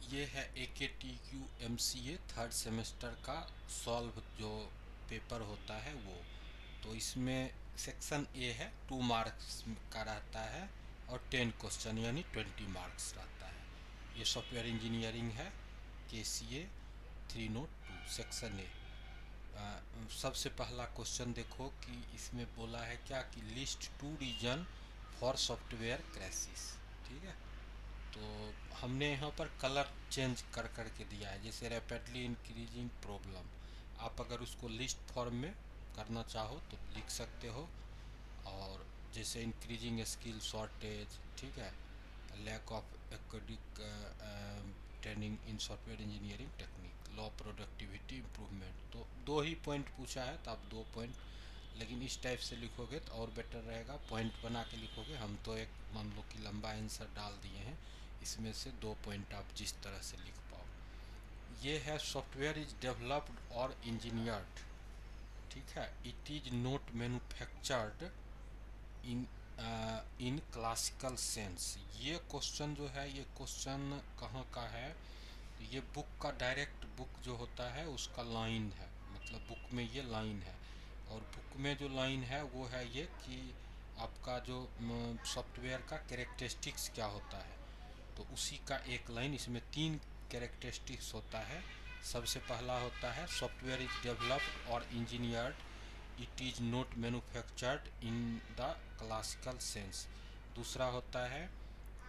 ये है AKTQ MCA third semester का सॉल्व जो पेपर होता है वो। तो इसमें सेक्शन ए है, 2 मार्क्स का रहता है और 10 क्वेश्चन यानी 20 मार्क्स रहता है। ये सॉफ्टवेयर इंजीनियरिंग है, KCA 302 सेक्शन ए। सबसे पहला क्वेश्चन देखो कि इसमें बोला है क्या कि लिस्ट 2 रीजन फॉर सॉफ्टवेयर क्रैशिस। ठीक है, तो हमने यहाँ पर कलर चेंज कर करके दिया है, जैसे रैपिडली इंक्रीजिंग प्रॉब्लम। आप अगर उसको लिस्ट फॉर्म में करना चाहो तो लिख सकते हो। और जैसे इंक्रीजिंग स्किल शॉर्टेज, ठीक है, lack of academic training in software engineering technique, low productivity improvement. तो 2 ही पॉइंट पूछा है तो आप 2 पॉइंट, लेकिन इस टाइप से लिखोगे तो और बेटर रहेगा, पॉइंट बना के लिखोगे। हम तो एक मान लो कि लंबा आंसर डाल दिए हैं, इसमें से 2 पॉइंट आप जिस तरह से लिख पाओ। ये है सॉफ्टवेयर इज डेवलप्ड और इंजीनियर्ड, ठीक है, it is not manufactured in in classical sense. ये क्वेश्चन जो है, ये क्वेश्चन कहाँ का है, तो ये बुक का डायरेक्ट बुक जो होता है उसका लाइन है, मतलब बुक में ये लाइन है। और बुक में जो लाइन है वो है ये कि आपका जो सॉफ्टवेयर का कैरेक्टरिस्टिक्स क्या होता है, तो उसी का एक लाइन, इसमें 3 कैरेक्टरिस्टिक्स होता है। सबसे पहला होता है सॉफ्टवेयर इज डेवलप्ड और engineered, it is not manufactured in the classical sense. दूसरा होता है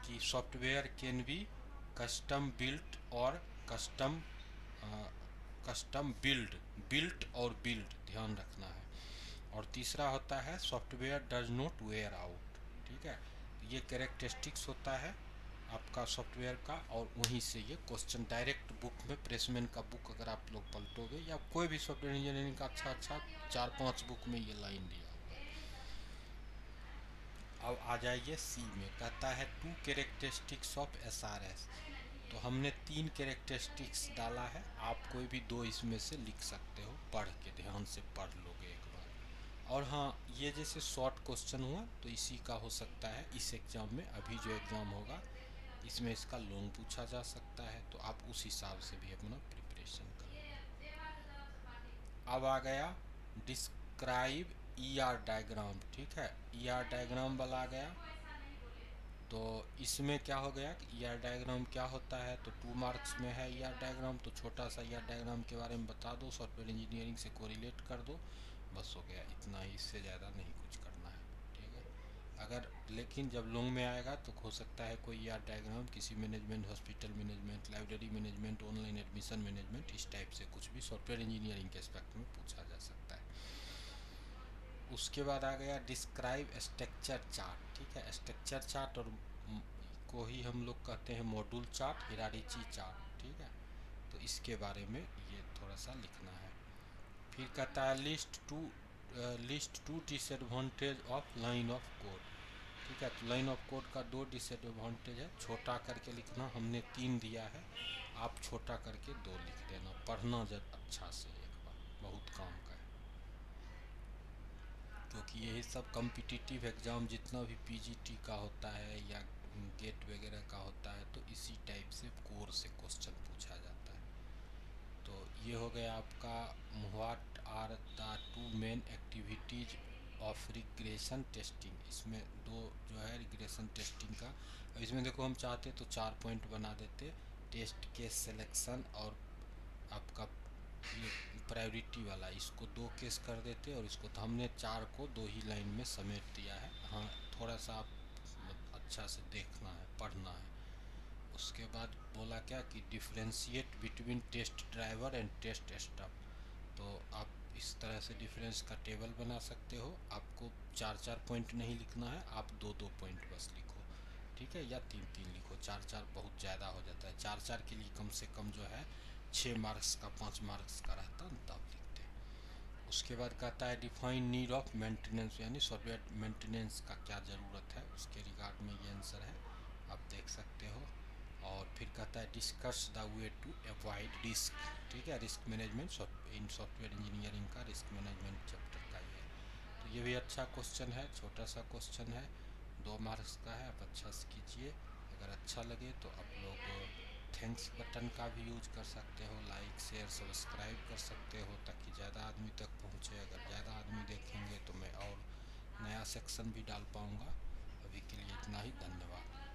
कि software can be custom built और कस्टम कस्टम बिल्ड, बिल्ट और बिल्ड ध्यान रखना है। और तीसरा होता है software does not wear out. ठीक है, ये कैरेक्टरिस्टिक्स होता है आपका सॉफ्टवेयर का, और वहीं से ये क्वेश्चन डायरेक्ट बुक में, प्रेसमेंट का बुक अगर आप लोग पलटोगे या कोई भी सॉफ्टवेयर इंजीनियरिंग का अच्छा अच्छा 4-5 बुक में ये लाइन दिया हुआ है। अब आ जाइए सी में, कहता है 2 कैरेक्टरिस्टिक्स ऑफ SRS। तो हमने 3 कैरेक्टरिस्टिक्स डाला है, आप कोई भी 2 इसमें से लिख सकते हो, पढ़ के ध्यान से पढ़ लोगे एक बार। और हाँ, ये जैसे शॉर्ट क्वेश्चन हुआ तो इसी का हो सकता है इस एग्ज़ाम में, अभी जो एग्ज़ाम होगा इसमें इसका लॉन्ग पूछा जा सकता है, तो आप उस हिसाब से भी अपना प्रिपरेशन करो। अब आ गया डिस्क्राइब ER डायग्राम। ठीक है, ER डायग्राम वाला आ गया। तो इसमें क्या हो गया कि ER डायग्राम क्या होता है, तो 2 मार्क्स में है ER डायग्राम, तो छोटा सा ER डायग्राम के बारे में बता दो, सॉफ्टवेयर इंजीनियरिंग से कोरिलेट कर दो, बस हो गया, इतना ही, इससे ज़्यादा नहीं कुछ करना है। ठीक है, अगर लेकिन जब लॉन्ग में आएगा तो हो सकता है कोई ER डायग्राम किसी management, hospital management, library management, online admission management, इस टाइप से कुछ भी सॉफ्टवेयर इंजीनियरिंग के एस्पेक्ट में पूछा जा सकता है। उसके बाद आ गया डिस्क्राइब स्ट्रक्चर चार्ट। ठीक है, स्ट्रक्चर चार्ट और को ही हम लोग कहते हैं मॉड्यूल चार्ट, हिरार्ची चार्ट। ठीक है, तो इसके बारे में ये थोड़ा सा लिखना है। फिर कहता है list two disadvantage of line of code. ठीक है, तो लाइन ऑफ कोड का 2 डिसएडवांटेज है, छोटा करके लिखना, हमने 3 दिया है, आप छोटा करके 2 लिख देना, पढ़ना जब अच्छा से एक बार, बहुत काम का है। क्योंकि यही सब कम्पिटिटिव एग्ज़ाम जितना भी PGT का होता है या गेट वगैरह का होता है, तो इसी टाइप से कोर से क्वेश्चन पूछा जाता है। तो ये हो गया आपका what are the 2 main activities of regression testing. इसमें 2 जो है रिग्रेशन टेस्टिंग का, इसमें देखो हम चाहते तो 4 पॉइंट बना देते, टेस्ट केस सिलेक्शन और आपका ये प्रायोरिटी वाला, इसको 2 केस कर देते, और इसको तो हमने 4 को 2 ही लाइन में समेट दिया है। हाँ, थोड़ा सा आप अच्छा से देखना है, पढ़ना है। उसके बाद बोला क्या कि differentiate between test driver and test stuff. तो आप इस तरह से डिफरेंस का टेबल बना सकते हो। आपको 4-4 पॉइंट नहीं लिखना है, आप 2-2 पॉइंट बस लिखो। ठीक है, या 3-3 लिखो, 4-4 बहुत ज़्यादा हो जाता है। 4-4 के लिए कम से कम जो है 6 मार्क्स का, 5 मार्क्स का रहता, तब लिखते। उसके बाद कहता है डिफाइन नीड ऑफ मेंटेनेंस, यानी सॉफ्टवेयर मेंटेनेंस का क्या ज़रूरत है, उसके रिगार्ड में ये आंसर है, आप देख सकते हो। और फिर कहता है discuss the way to avoid risk. ठीक है, risk management in software engineering का रिस्क मैनेजमेंट चैप्टर का ये है। तो ये भी अच्छा क्वेश्चन है, छोटा सा क्वेश्चन है, 2 मार्क्स का है, आप अच्छा से कीजिए। अगर अच्छा लगे तो आप लोग थैंक्स बटन का भी यूज कर सकते हो, लाइक शेयर सब्सक्राइब कर सकते हो ताकि ज़्यादा आदमी तक पहुँचे। अगर ज़्यादा आदमी देखेंगे तो मैं और नया सेक्शन भी डाल पाऊँगा। अभी के लिए इतना ही, धन्यवाद।